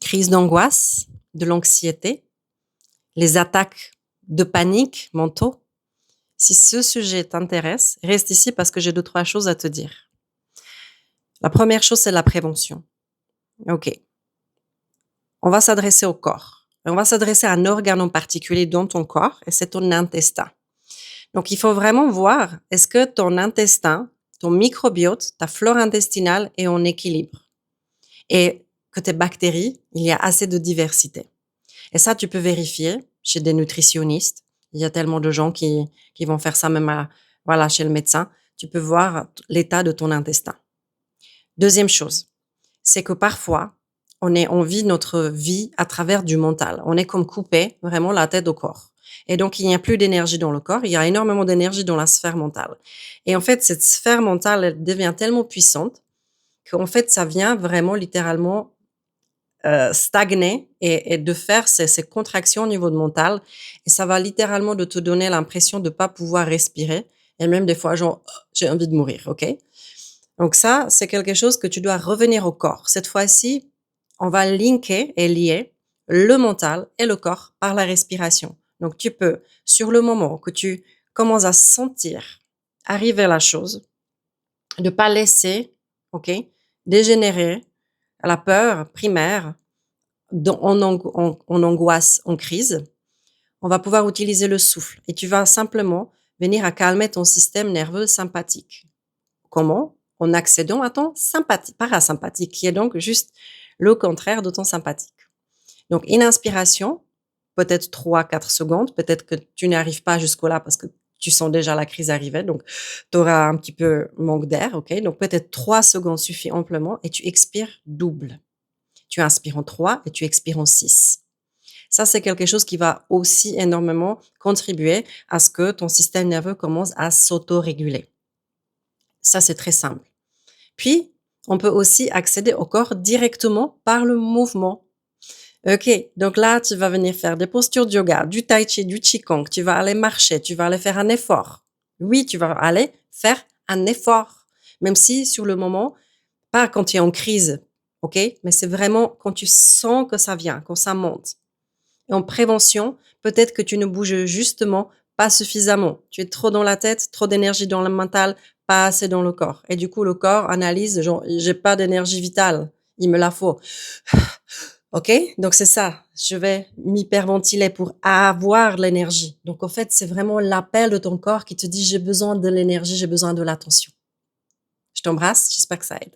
crise d'angoisse, de l'anxiété, les attaques de panique mentaux. Si ce sujet t'intéresse, reste ici parce que j'ai 2-3 choses à te dire. La première chose, c'est la prévention. OK. On va s'adresser au corps. On va s'adresser à un organe en particulier dans ton corps et c'est ton intestin. Donc, il faut vraiment voir, est-ce que ton intestin, ton microbiote, ta flore intestinale est en équilibre et que tes bactéries, il y a assez de diversité. Et ça, tu peux vérifier chez des nutritionnistes. Il y a tellement de gens qui vont faire ça même chez le médecin. Tu peux voir l'état de ton intestin. Deuxième chose, c'est que parfois, on vit notre vie à travers du mental. On est comme coupé vraiment la tête au corps. Et donc, il n'y a plus d'énergie dans le corps. Il y a énormément d'énergie dans la sphère mentale. Et en fait, cette sphère mentale, elle devient tellement puissante qu'en fait, ça vient vraiment littéralement stagner et de faire ces contractions au niveau de mental. Et ça va littéralement de te donner l'impression de pas pouvoir respirer. Et même des fois, genre, j'ai envie de mourir, OK? Donc ça, c'est quelque chose que tu dois revenir au corps. Cette fois-ci, on va linker et lier le mental et le corps par la respiration. Donc tu peux, sur le moment que tu commences à sentir arriver la chose, de pas laisser, OK, dégénérer la peur primaire en angoisse, en crise, on va pouvoir utiliser le souffle et tu vas simplement venir à calmer ton système nerveux sympathique. Comment? En accédant à ton parasympathique, qui est donc juste le contraire de ton sympathique. Donc, une inspiration, peut-être 3-4 secondes, peut-être que tu n'arrives pas jusque-là parce que tu sens déjà la crise arriver, donc tu auras un petit peu manque d'air, OK? Donc, peut-être 3 secondes suffit amplement et tu expires double. Tu inspires en 3 et tu expires en 6. Ça, c'est quelque chose qui va aussi énormément contribuer à ce que ton système nerveux commence à s'auto-réguler. Ça, c'est très simple. Puis, on peut aussi accéder au corps directement par le mouvement. OK, donc là, tu vas venir faire des postures de yoga, du tai chi, du qigong, tu vas aller marcher, tu vas aller faire un effort. Oui, tu vas aller faire un effort, même si sur le moment, pas quand tu es en crise, OK? Mais c'est vraiment quand tu sens que ça vient, quand ça monte. Et en prévention, peut-être que tu ne bouges justement pas suffisamment. Tu es trop dans la tête, trop d'énergie dans le mental, pas assez dans le corps. Et du coup, le corps analyse, genre, j'ai pas d'énergie vitale, il me la faut. OK? Donc c'est ça. Je vais m'hyperventiler pour avoir l'énergie. Donc en fait, c'est vraiment l'appel de ton corps qui te dit j'ai besoin de l'énergie, j'ai besoin de l'attention. Je t'embrasse, j'espère que ça aide.